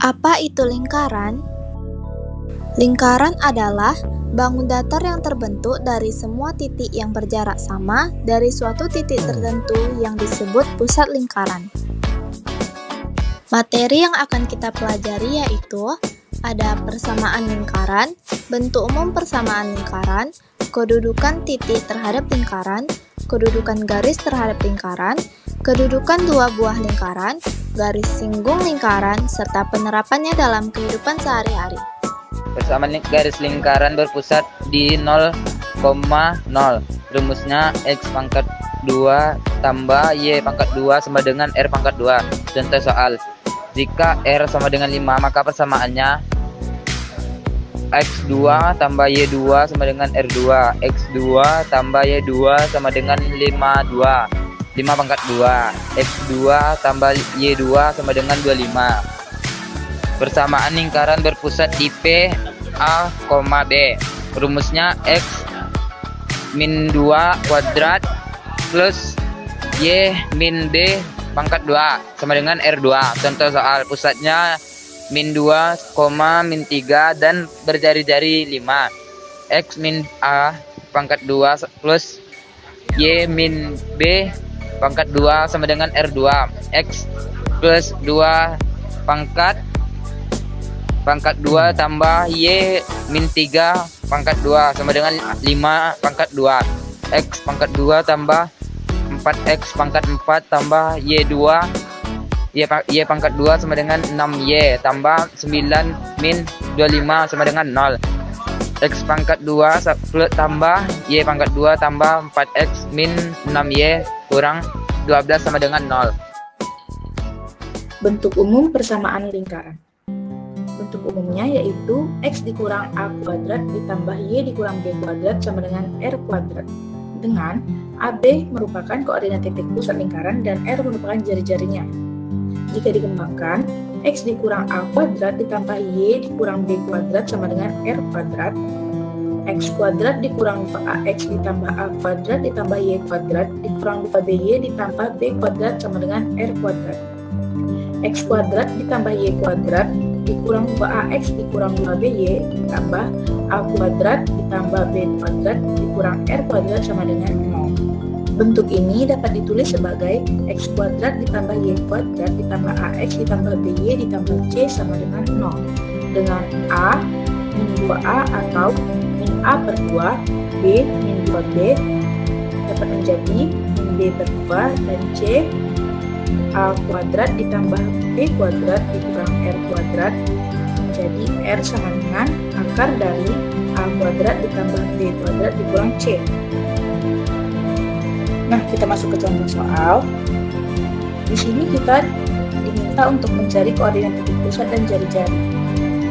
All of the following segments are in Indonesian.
Apa itu lingkaran? Lingkaran adalah bangun datar yang terbentuk dari semua titik yang berjarak sama dari suatu titik tertentu yang disebut pusat lingkaran. Materi yang akan kita pelajari yaitu ada persamaan lingkaran, bentuk umum persamaan lingkaran, kedudukan titik terhadap lingkaran, kedudukan garis terhadap lingkaran, kedudukan dua buah lingkaran, garis singgung lingkaran, serta penerapannya dalam kehidupan sehari-hari. Persamaan garis lingkaran berpusat di 0,0. Rumusnya X pangkat 2 tambah Y pangkat 2 sama dengan R pangkat 2. Contoh soal. Jika R sama dengan 5, maka persamaannya X2 tambah Y2 sama dengan R2. X2 tambah Y2 sama dengan 52. 5 pangkat 2. X2 tambah Y2 sama dengan 25. Persamaan lingkaran berpusat di P, A, B. Rumusnya X min 2 kuadrat plus Y min B pangkat 2 sama dengan R2. Contoh soal, pusatnya min 2, min 3 dan berjari-jari 5. X min A pangkat 2 plus Y min B pangkat 2 sama dengan R2. X plus 2 pangkat 2 tambah Y min 3 pangkat 2 sama dengan 5 pangkat 2. X pangkat 2 tambah 4X pangkat 4 tambah Y2 Y pangkat 2 sama dengan 6Y tambah 9 min 25 sama dengan 0. X pangkat 2 tambah Y pangkat 2 tambah 4X min 6Y kurang 12 sama dengan 0. Bentuk umum persamaan lingkaran. Bentuk umumnya yaitu X dikurang A kuadrat ditambah Y dikurang B kuadrat sama dengan R kuadrat. Dengan AB merupakan koordinat titik pusat lingkaran dan R merupakan jari-jarinya. Jika dikembangkan, X dikurang A kuadrat ditambah Y dikurang B kuadrat sama dengan R kuadrat. X kuadrat dikurang 2AX ditambah A kuadrat ditambah Y kuadrat dikurang 2BY ditambah B kuadrat sama dengan R kuadrat. X kuadrat ditambah Y kuadrat dikurang 2AX dikurang 2BY ditambah A kuadrat ditambah B kuadrat dikurang R kuadrat sama dengan 0. Bentuk ini dapat ditulis sebagai X kuadrat ditambah Y kuadrat ditambah AX ditambah BY ditambah C sama dengan 0. Dengan A min 2A atau min A per 2, B min 2B dapat menjadi min B per 2 dan C A kuadrat ditambah B kuadrat dikurang R kuadrat menjadi R sama dengan akar dari A kuadrat ditambah B kuadrat dikurang C. Nah, kita masuk ke contoh soal. Di sini kita diminta untuk mencari koordinat titik pusat dan jari-jari.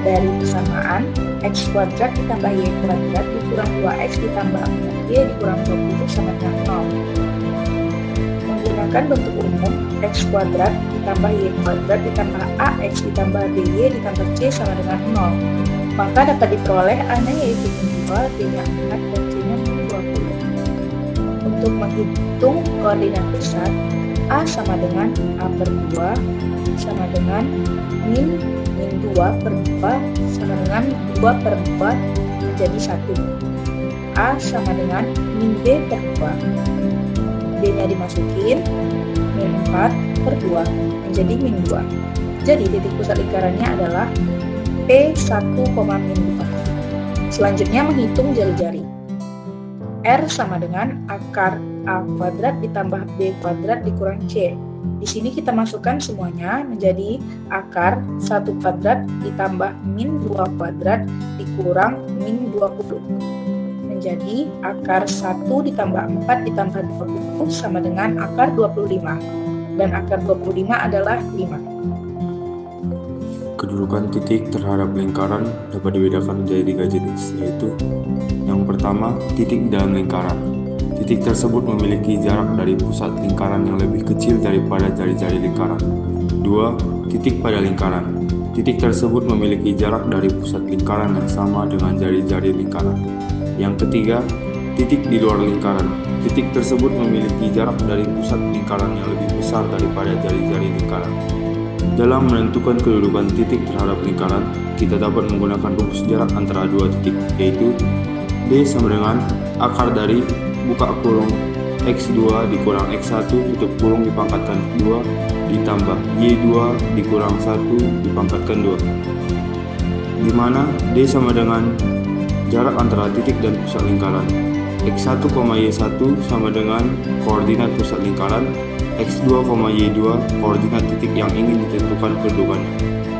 Dari persamaan X kuadrat ditambah Y kuadrat dikurang 2X ditambah 4Y dikurang 20 sama dengan 0. Menggunakan bentuk umum X kuadrat ditambah Y kuadrat ditambah AX ditambah BY ditambah C sama dengan 0. Maka dapat diperoleh A-nya yaitu 2, B-nya 4, dan C-nya 20. Untuk menghitung koordinat pusat, A sama dengan A per 2 sama dengan min 2 per 2 sama dengan 2 per 4 menjadi 1. A sama dengan min B per 2. B-nya dimasukin, min 4 per 2 menjadi min 2. Jadi titik pusat lingkarannya adalah P1, min 2. Selanjutnya menghitung jari-jari. R sama dengan akar A kuadrat ditambah B kuadrat dikurang C. Di sini kita masukkan semuanya menjadi akar 1 kuadrat ditambah min 2 kuadrat dikurang min 20. Menjadi akar 1 ditambah 4 ditambah 20 sama dengan akar 25. Dan akar 25 adalah 5. Kedudukan titik terhadap lingkaran dapat dibedakan menjadi 3 jenis, yaitu yang pertama, titik dalam lingkaran. Titik tersebut memiliki jarak dari pusat lingkaran yang lebih kecil daripada jari-jari lingkaran. 2. Titik pada lingkaran. Titik tersebut memiliki jarak dari pusat lingkaran yang sama dengan jari-jari lingkaran. Yang ketiga, titik di luar lingkaran. Titik tersebut memiliki jarak dari pusat lingkaran yang lebih besar daripada jari-jari lingkaran. Dalam menentukan kedudukan titik terhadap lingkaran, kita dapat menggunakan rumus jarak antara dua titik, yaitu D sama dengan akar dari buka kurung X2 dikurang X1 tutup kurung dipangkatkan 2 ditambah Y2 dikurang 1 dipangkatkan 2, di mana D sama dengan jarak antara titik dan pusat lingkaran. X1, Y1 sama dengan koordinat pusat lingkaran, X2, Y2 koordinat titik yang ingin ditentukan kedudukannya.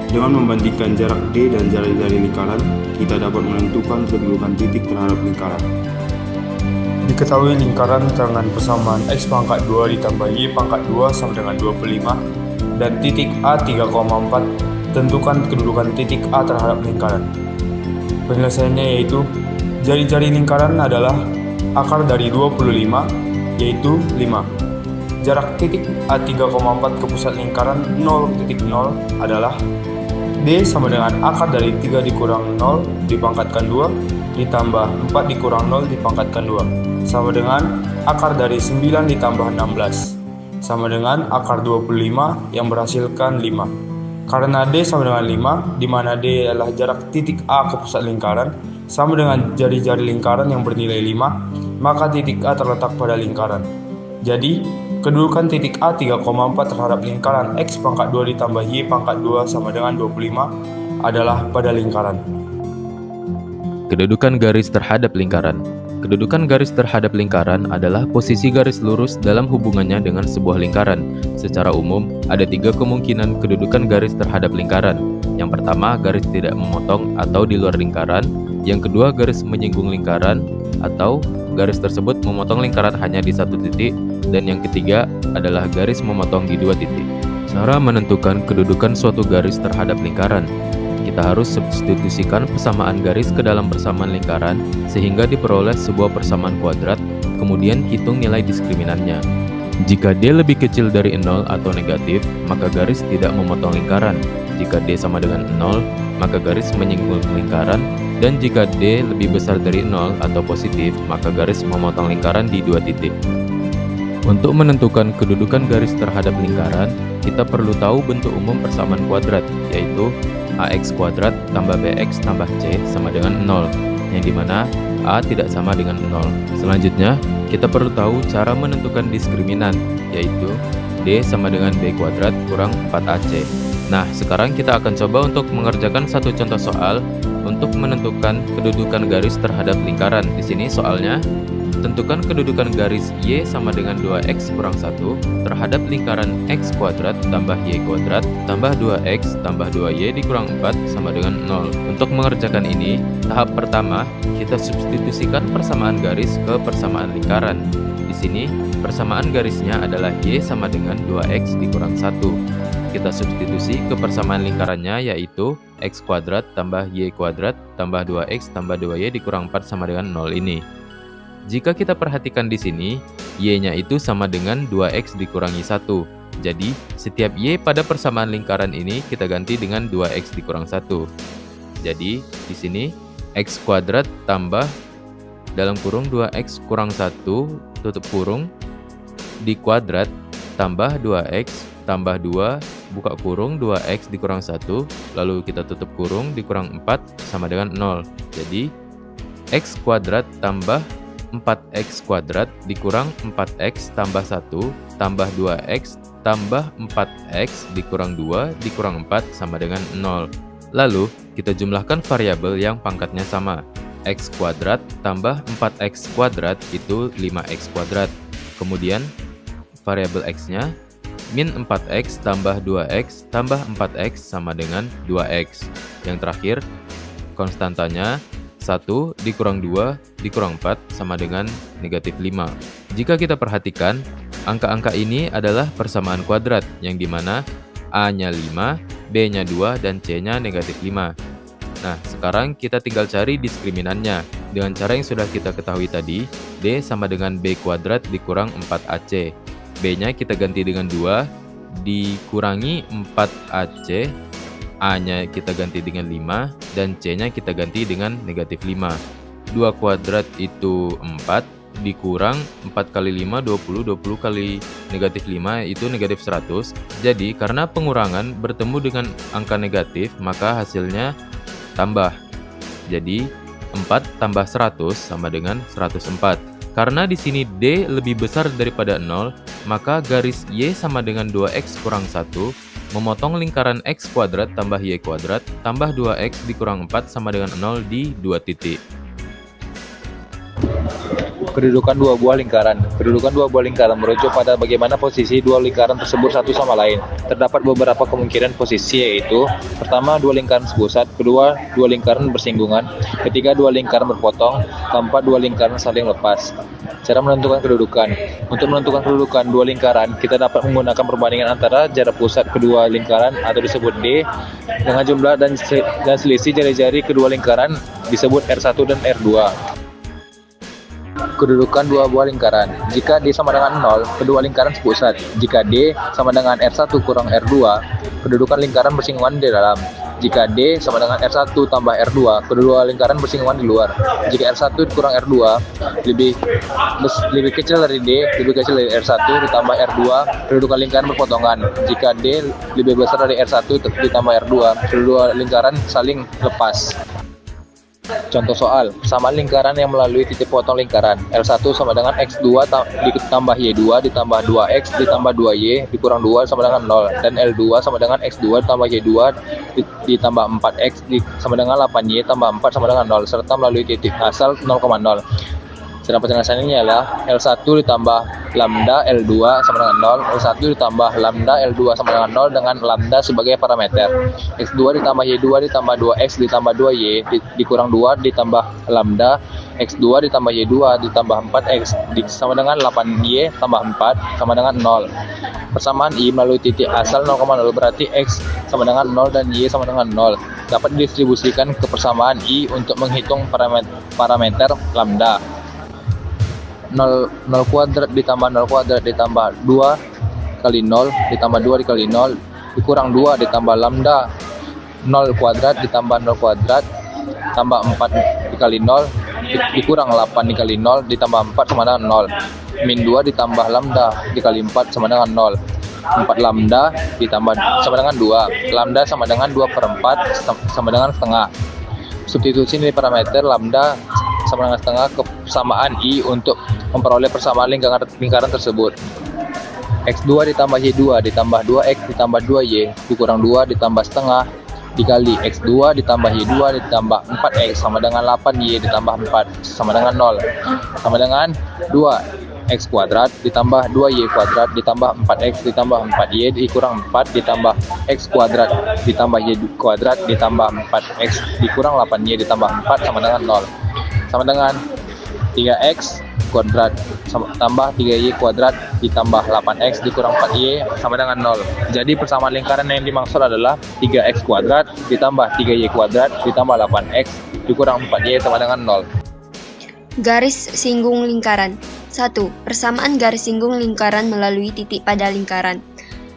Dengan membandingkan jarak D dan jari-jari lingkaran, kita dapat menentukan kedudukan titik terhadap lingkaran. Diketahui lingkaran dengan persamaan X pangkat 2 ditambah Y pangkat 2 sama dengan 25 dan titik A 3,4, tentukan kedudukan titik A terhadap lingkaran. Penyelesaiannya yaitu jari-jari lingkaran adalah akar dari 25, yaitu 5. Jarak titik A 3,4 ke pusat lingkaran 0,0 adalah D sama dengan akar dari 3 dikurang 0 dipangkatkan 2 ditambah 4 dikurang 0 dipangkatkan 2 sama dengan akar dari 9 ditambah 16 sama dengan akar 25 yang berhasilkan 5. Karena D sama dengan 5, di mana D adalah jarak titik A ke pusat lingkaran sama dengan jari-jari lingkaran yang bernilai 5, maka titik A terletak pada lingkaran. Jadi, kedudukan titik A 3,4 terhadap lingkaran X pangkat 2 ditambah Y pangkat 2 sama dengan 25 adalah pada lingkaran. Kedudukan garis terhadap lingkaran. Kedudukan garis terhadap lingkaran adalah posisi garis lurus dalam hubungannya dengan sebuah lingkaran. Secara umum, ada 3 kemungkinan kedudukan garis terhadap lingkaran. Yang pertama, garis tidak memotong atau di luar lingkaran. Yang kedua, garis menyinggung lingkaran atau garis tersebut memotong lingkaran hanya di satu titik. Dan yang ketiga adalah garis memotong di 2 titik. Cara menentukan kedudukan suatu garis terhadap lingkaran. Kita harus substitusikan persamaan garis ke dalam persamaan lingkaran sehingga diperoleh sebuah persamaan kuadrat, kemudian hitung nilai diskriminannya. Jika D lebih kecil dari 0 atau negatif, maka garis tidak memotong lingkaran. Jika D sama dengan 0, maka garis menyinggung lingkaran, dan jika D lebih besar dari 0 atau positif, maka garis memotong lingkaran di 2 titik. Untuk menentukan kedudukan garis terhadap lingkaran, kita perlu tahu bentuk umum persamaan kuadrat, yaitu AX kuadrat tambah BX tambah C sama dengan 0, yang dimana A tidak sama dengan 0. Selanjutnya, kita perlu tahu cara menentukan diskriminan, yaitu D sama dengan B kuadrat kurang 4AC. Nah, sekarang kita akan coba untuk mengerjakan satu contoh soal untuk menentukan kedudukan garis terhadap lingkaran. Di sini soalnya, tentukan kedudukan garis Y sama dengan 2X kurang 1 terhadap lingkaran X kuadrat tambah Y kuadrat tambah 2X tambah 2Y dikurang 4 sama dengan 0. Untuk mengerjakan ini, tahap pertama, kita substitusikan persamaan garis ke persamaan lingkaran. Di sini, persamaan garisnya adalah Y sama dengan 2X dikurang 1. Kita substitusi ke persamaan lingkarannya, yaitu X kuadrat tambah Y kuadrat tambah 2X tambah 2Y dikurang 4 sama dengan 0 ini. Jika kita perhatikan di sini, Y-nya itu sama dengan 2X dikurangi 1. Jadi, setiap Y pada persamaan lingkaran ini kita ganti dengan 2X dikurang 1. Jadi, di sini X kuadrat tambah dalam kurung 2X kurang 1 tutup kurung di kuadrat tambah 2X tambah 2 buka kurung 2X dikurang 1 lalu kita tutup kurung dikurang 4 sama dengan 0. Jadi, X kuadrat tambah 4X kuadrat dikurang 4X tambah 1 tambah 2X tambah 4X dikurang 2 dikurang 4 sama dengan 0. Lalu, kita jumlahkan variabel yang pangkatnya sama. X kuadrat tambah 4X kuadrat itu 5X kuadrat. Kemudian, variabel X-nya min 4X tambah 2X tambah 4X sama dengan 2X. Yang terakhir, konstantanya 1 dikurang 2 dikurang 4 sama dengan negatif 5. Jika kita perhatikan, angka-angka ini adalah persamaan kuadrat, yang dimana A-nya 5, B-nya 2, dan C-nya negatif 5. Nah, sekarang kita tinggal cari diskriminannya. Dengan cara yang sudah kita ketahui tadi, D sama dengan B kuadrat dikurang 4AC. B-nya kita ganti dengan 2, dikurangi 4AC, A-nya kita ganti dengan 5, dan C-nya kita ganti dengan negatif 5. 2 kuadrat itu 4, dikurang 4 kali 5, 20, 20 kali negatif 5 itu negatif 100. Jadi karena pengurangan bertemu dengan angka negatif, maka hasilnya tambah. Jadi 4 tambah 100 sama dengan 104. Karena di sini D lebih besar daripada 0, maka garis Y sama dengan 2X kurang 1, memotong lingkaran X kuadrat tambah Y kuadrat tambah 2X dikurang 4 sama dengan 0 di 2 titik. Kedudukan dua buah lingkaran. Kedudukan dua buah lingkaran merujuk pada bagaimana posisi dua lingkaran tersebut satu sama lain. Terdapat beberapa kemungkinan posisi, yaitu pertama, dua lingkaran sepusat, kedua, dua lingkaran bersinggungan, ketiga, dua lingkaran berpotong, keempat, dua lingkaran saling lepas. Cara menentukan kedudukan. Untuk menentukan kedudukan dua lingkaran, kita dapat menggunakan perbandingan antara jarak pusat kedua lingkaran atau disebut D dengan jumlah dan selisih jari-jari kedua lingkaran disebut R1 dan R2. Kedudukan dua buah lingkaran. Jika D sama dengan 0, kedua lingkaran sepusat. Jika D sama dengan R1 kurang R2, kedudukan lingkaran bersinggungan di dalam. Jika D sama dengan R1 tambah R2, kedua lingkaran bersinggungan di luar. Jika R1 kurang R2 lebih kecil dari D, lebih kecil dari R1 ditambah R2, kedudukan lingkaran berpotongan. Jika D lebih besar dari R1 ditambah R2, kedua lingkaran saling lepas. Contoh soal, persamaan lingkaran yang melalui titik potong lingkaran. L1 sama dengan X2 ditambah Y2 ditambah 2X ditambah 2Y dikurang 2 sama dengan 0. Dan L2 sama dengan X2 ditambah Y2 ditambah 4X sama dengan 8Y tambah 4 sama dengan 0. Serta melalui titik asal 0,0. Cara penjelasannya adalah L1 ditambah lambda L2 sama dengan 0, L1 ditambah lambda L2 sama dengan 0 dengan lambda sebagai parameter. X2 ditambah Y2 ditambah 2X ditambah 2Y dikurang 2 ditambah lambda X2 ditambah Y2 ditambah 4X sama dengan 8Y tambah 4 sama dengan 0. Persamaan I melalui titik asal 0,0 berarti X sama dengan 0 dan Y sama dengan 0. Dapat didistribusikan ke persamaan I untuk menghitung parameter lambda. 0 kuadrat ditambah 0 kuadrat ditambah 2 kali 0 ditambah 2 dikali 0 dikurang 2 ditambah lambda 0 kuadrat ditambah 0 kuadrat tambah 4 dikali 0 dikurang 8 dikali 0 ditambah 4 sama dengan 0. Min 2 ditambah lambda dikali 4 sama dengan 0. 4 lambda ditambah sama dengan 2. Lambda sama dengan 2/4 sama dengan setengah. Substitusi nilai parameter lambda sama dengan setengah ke persamaan I untuk memperoleh persamaan lingkaran tersebut. X2 ditambah Y2 ditambah 2X ditambah 2Y dikurang 2 ditambah setengah dikali X2 ditambah Y2 ditambah 4X sama dengan 8Y ditambah 4 sama dengan 0 sama dengan 2X kuadrat ditambah 2Y kuadrat ditambah 4X ditambah 4Y dikurang 4 ditambah X kuadrat ditambah Y kuadrat ditambah 4X dikurang 8Y ditambah 4 sama dengan 0 sama dengan 3X kuadrat tambah 3Y kuadrat ditambah 8X dikurang 4Y sama dengan 0. Jadi persamaan lingkaran yang dimaksud adalah 3X kuadrat ditambah 3Y kuadrat ditambah 8X dikurang 4Y sama dengan 0. Garis singgung lingkaran. 1. Persamaan garis singgung lingkaran melalui titik pada lingkaran.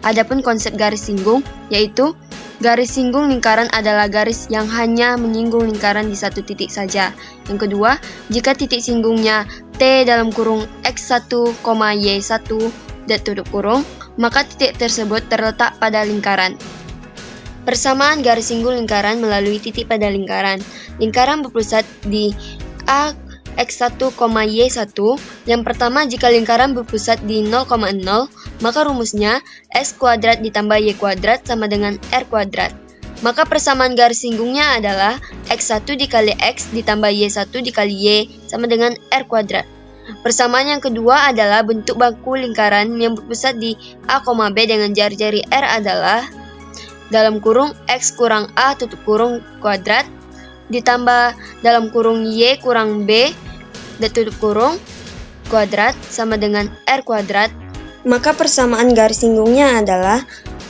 Adapun konsep garis singgung yaitu garis singgung lingkaran adalah garis yang hanya menyinggung lingkaran di satu titik saja. Yang kedua, jika titik singgungnya T dalam kurung X1, Y1 dan tutup kurung, maka titik tersebut terletak pada lingkaran. Persamaan garis singgung lingkaran melalui titik pada lingkaran. Lingkaran berpusat di A X1, Y1. Yang pertama, jika lingkaran berpusat di 0,0, maka rumusnya X kuadrat ditambah Y kuadrat sama dengan R kuadrat. Maka persamaan garis singgungnya adalah X1 dikali X ditambah Y1 dikali Y sama dengan R kuadrat. Persamaan yang kedua adalah bentuk baku lingkaran yang berpusat di A, B dengan jari-jari R adalah dalam kurung X kurang A tutup kurung kuadrat ditambah dalam kurung Y kurang B dan tutup kurung kuadrat sama dengan R kuadrat. Maka persamaan garis singgungnya adalah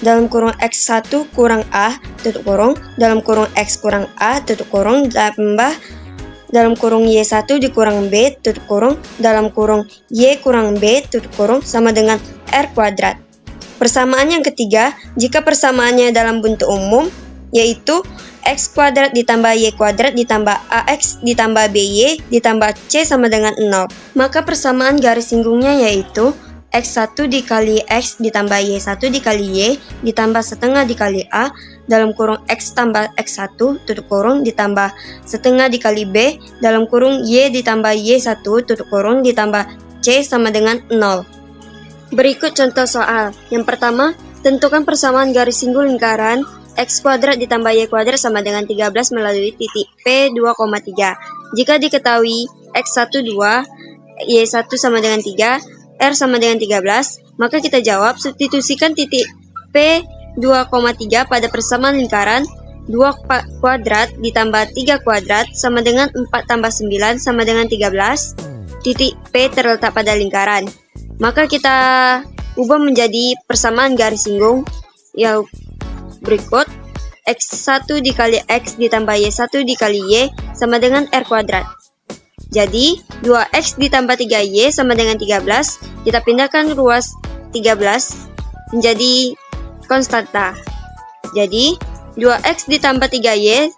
dalam kurung X1 kurang A tutup kurung dalam kurung X kurang A tutup kurung tambah dalam kurung Y1 dikurang B tutup kurung dalam kurung Y kurang B tutup kurung sama dengan R kuadrat. Persamaan yang ketiga, jika persamaannya dalam bentuk umum, yaitu x kuadrat ditambah y kuadrat ditambah ax ditambah by ditambah c sama dengan 0. Maka persamaan garis singgungnya yaitu x1 dikali x ditambah y1 dikali y ditambah setengah dikali a dalam kurung x tambah x1 tutup kurung ditambah setengah dikali b dalam kurung y ditambah y1 tutup kurung ditambah c sama dengan 0. Berikut contoh soal. Yang pertama, tentukan persamaan garis singgul lingkaran x kuadrat ditambah y kuadrat sama dengan 13 melalui titik P 2,3. Jika diketahui x1 2, y1 sama dengan 3, r sama dengan 13, maka kita jawab substitusikan titik P 2,3 pada persamaan lingkaran 2 kuadrat ditambah 3 kuadrat sama dengan 4 tambah 9 sama dengan 13. Titik P terletak pada lingkaran. Maka kita ubah menjadi persamaan garis singgung yang berikut. X1 dikali X ditambah Y1 dikali Y sama dengan R kuadrat. Jadi 2X ditambah 3Y sama dengan 13. Kita pindahkan ruas 13 menjadi konstanta. Jadi 2X ditambah 3Y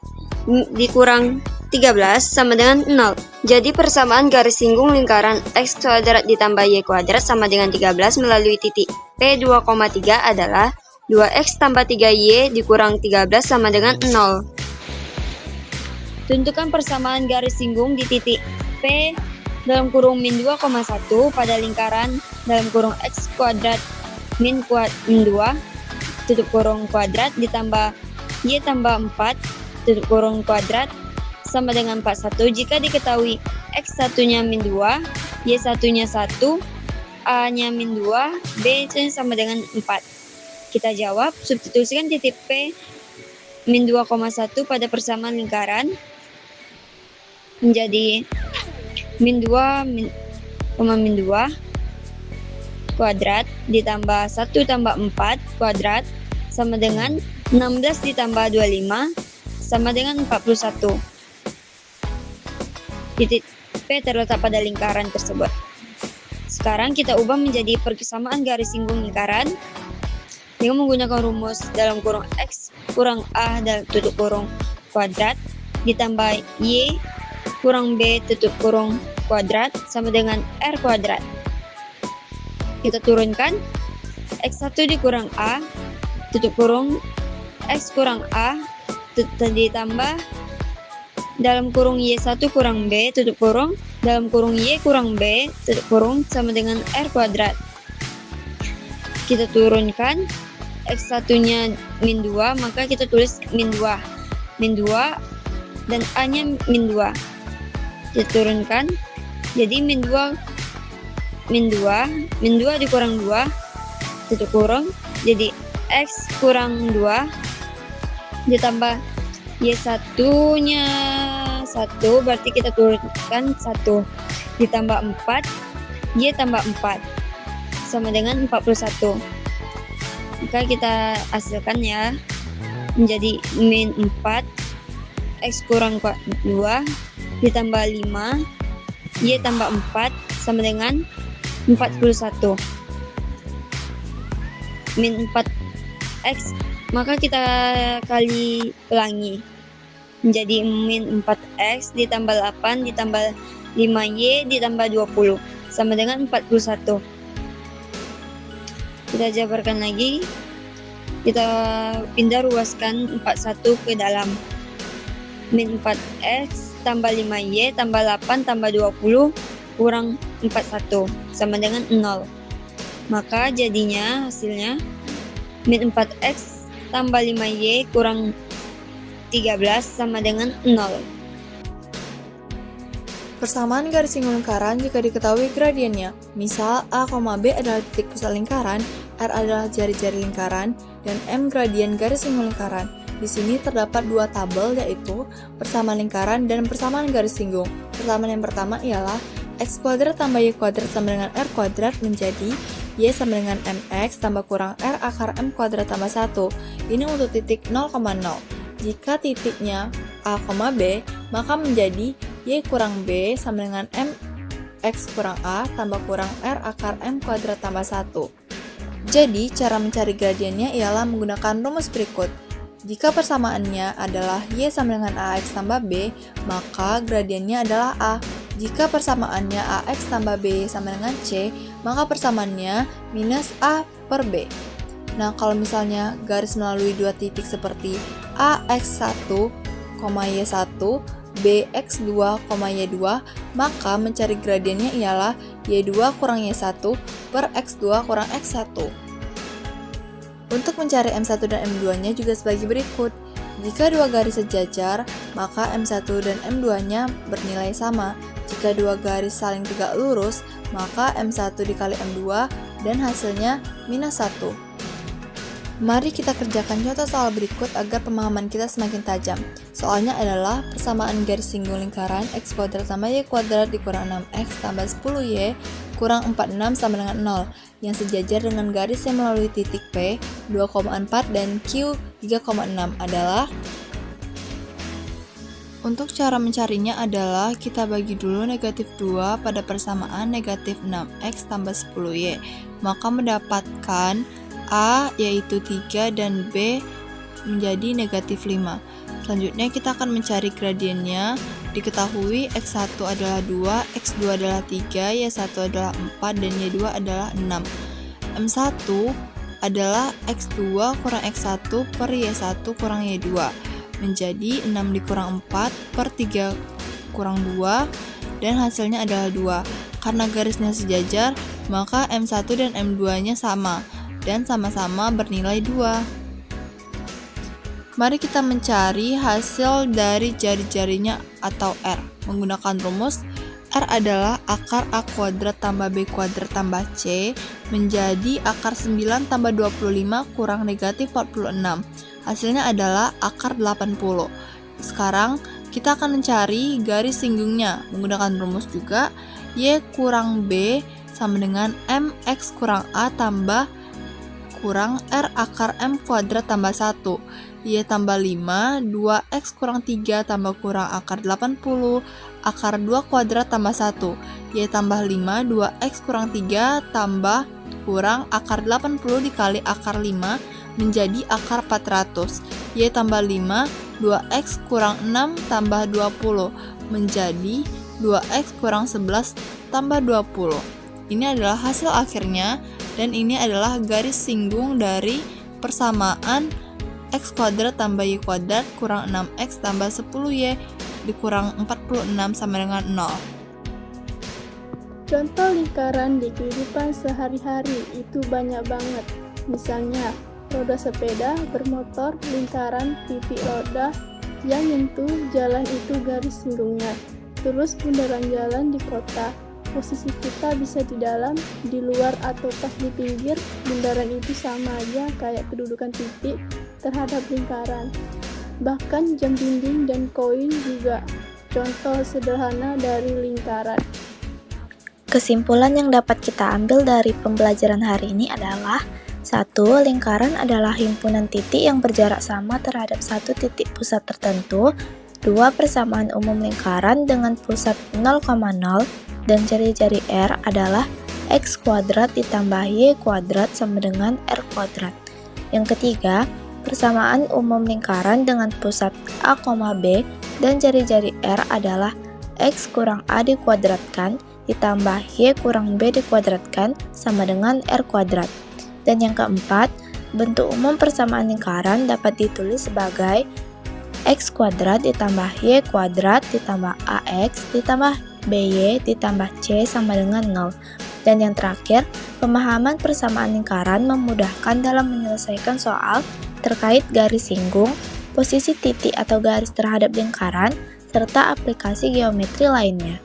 dikurang 13 sama dengan 0. Jadi persamaan garis singgung lingkaran x kuadrat ditambah y kuadrat sama dengan 13 melalui titik P 2,3 adalah 2x tambah 3y dikurang 13 sama dengan 0. Tentukan persamaan garis singgung di titik P dalam kurung min 2,1 pada lingkaran dalam kurung x kuadrat min 2 tutup kurung kuadrat ditambah y tambah 4 tutup kurung kuadrat sama dengan 41 jika diketahui x1 nya min 2, y1 nya 1, a nya min 2, b nya sama dengan 4. Kita jawab, substitusikan titik P min 2,1 pada persamaan lingkaran menjadi min 2 min 2 kuadrat ditambah 1 tambah 4 kuadrat sama dengan 16 ditambah 25 sama dengan 41. Titik P terletak pada lingkaran tersebut. Sekarang kita ubah menjadi persamaan garis singgung lingkaran dengan menggunakan rumus dalam kurung X kurang A dalam tutup kurung kuadrat ditambah Y kurang B tutup kurung kuadrat sama dengan R kuadrat. Kita turunkan X1 dikurang A tutup kurung X kurang A ditambah dalam kurung Y1 kurang B tutup kurung dalam kurung Y kurang B tutup kurung sama dengan R kuadrat. Kita turunkan X1 nya min 2 maka kita tulis min 2 dan A nya min 2. Kita turunkan jadi min 2 dikurang 2 tutup kurung jadi X kurang 2 ditambah Y1 nya 1 berarti kita turunkan 1 ditambah 4 Y tambah 4 sama dengan 41. Maka kita hasilkan ya menjadi min 4 X kurang 2 ditambah 5 Y tambah 4 sama dengan 41. Min 4X maka kita kali pelangi menjadi min 4x ditambah 8 ditambah 5y ditambah 20 sama dengan 41. Kita jabarkan lagi, kita pindah ruaskan 41 ke dalam. Min 4x tambah 5y tambah 8 tambah 20 kurang 41 sama dengan 0. Maka jadinya hasilnya min 4x tambah 5y kurang 13 sama dengan 0. Persamaan garis singgung lingkaran jika diketahui gradiennya. Misal A, B adalah titik pusat lingkaran, R adalah jari-jari lingkaran, dan M gradien garis singgung lingkaran. Di sini terdapat dua tabel yaitu persamaan lingkaran dan persamaan garis singgung. Persamaan yang pertama ialah x kuadrat tambah y kuadrat sama dengan r kuadrat menjadi y sama dengan mx tambah kurang r akar m kuadrat tambah 1. Ini untuk titik 0,0. Jika titiknya A, B, maka menjadi y kurang b sama dengan mx kurang a tambah kurang r akar m kuadrat tambah 1. Jadi, cara mencari gradiennya ialah menggunakan rumus berikut. Jika persamaannya adalah Y sama dengan AX tambah B, maka gradiennya adalah A. Jika persamaannya AX tambah B sama dengan C, maka persamaannya minus A per B. Nah, kalau misalnya garis melalui dua titik seperti AX1, Y1, BX2, Y2, maka mencari gradiennya ialah Y2 kurang Y1 per X2 kurang X1. Untuk mencari M1 dan M2-nya juga sebagai berikut. Jika dua garis sejajar, maka M1 dan M2-nya bernilai sama. Jika dua garis saling tegak lurus, maka M1 dikali M2 dan hasilnya minus 1. Mari kita kerjakan contoh soal berikut agar pemahaman kita semakin tajam. Soalnya adalah persamaan garis singgung lingkaran X kuadrat tambah Y kuadrat dikurang 6X tambah 10Y kurang 46 sama dengan 0 yang sejajar dengan garis yang melalui titik P 2,4 dan Q 3,6 adalah. Untuk cara mencarinya adalah kita bagi dulu negatif 2 pada persamaan negatif 6X tambah 10Y, maka mendapatkan A yaitu 3 dan B menjadi negatif 5. Selanjutnya kita akan mencari gradiennya. Diketahui X1 adalah 2, X2 adalah 3, Y1 adalah 4, dan Y2 adalah 6. M1 adalah X2 kurang X1 per Y1 kurang Y2 menjadi 6 dikurang 4 per 3 kurang 2 dan hasilnya adalah 2. Karena garisnya sejajar, maka M1 dan M2-nya sama dan sama-sama bernilai 2. Mari kita mencari hasil dari jari-jarinya atau R. Menggunakan rumus, R adalah akar A kuadrat tambah B kuadrat tambah C menjadi akar 9 tambah 25 kurang negatif 46. Hasilnya adalah akar 80. Sekarang kita akan mencari garis singgungnya. Menggunakan rumus juga, Y kurang B sama dengan MX kurang A tambah kurang R akar M kuadrat tambah 1. Y tambah 5, 2X kurang 3 tambah kurang akar 80, akar 2 kuadrat tambah 1. Y tambah 5, 2X kurang 3 tambah kurang akar 80 dikali akar 5 menjadi akar 400. Y tambah 5, 2X kurang 6 tambah 20 menjadi 2X kurang 11 tambah 20. Ini adalah hasil akhirnya dan ini adalah garis singgung dari persamaan X kuadrat tambah Y kuadrat kurang 6X tambah 10Y dikurang 46 sama dengan 0. Contoh lingkaran di kehidupan sehari-hari itu banyak banget. Misalnya, roda sepeda bermotor lingkaran titik roda yang nyentuh jalan itu garis singgungnya. Terus bundaran jalan di kota. Posisi kita bisa di dalam, di luar, atau pas di pinggir. Bundaran itu sama aja kayak kedudukan titik terhadap lingkaran. Bahkan jam dinding dan koin juga contoh sederhana dari lingkaran. Kesimpulan yang dapat kita ambil dari pembelajaran hari ini adalah 1. Lingkaran adalah himpunan titik yang berjarak sama terhadap satu titik pusat tertentu. 2. Persamaan umum lingkaran dengan pusat 0,0 dan jari-jari R adalah X kuadrat ditambah Y kuadrat sama dengan R kuadrat. Yang ketiga, persamaan umum lingkaran dengan pusat A, B dan jari-jari R adalah X kurang A dikuadratkan ditambah Y kurang B dikuadratkan sama dengan R kuadrat. Dan yang keempat, bentuk umum persamaan lingkaran dapat ditulis sebagai X kuadrat ditambah Y kuadrat ditambah AX ditambah BY ditambah C sama dengan 0. Dan yang terakhir, pemahaman persamaan lingkaran memudahkan dalam menyelesaikan soal terkait garis singgung, posisi titik atau garis terhadap lingkaran, serta aplikasi geometri lainnya.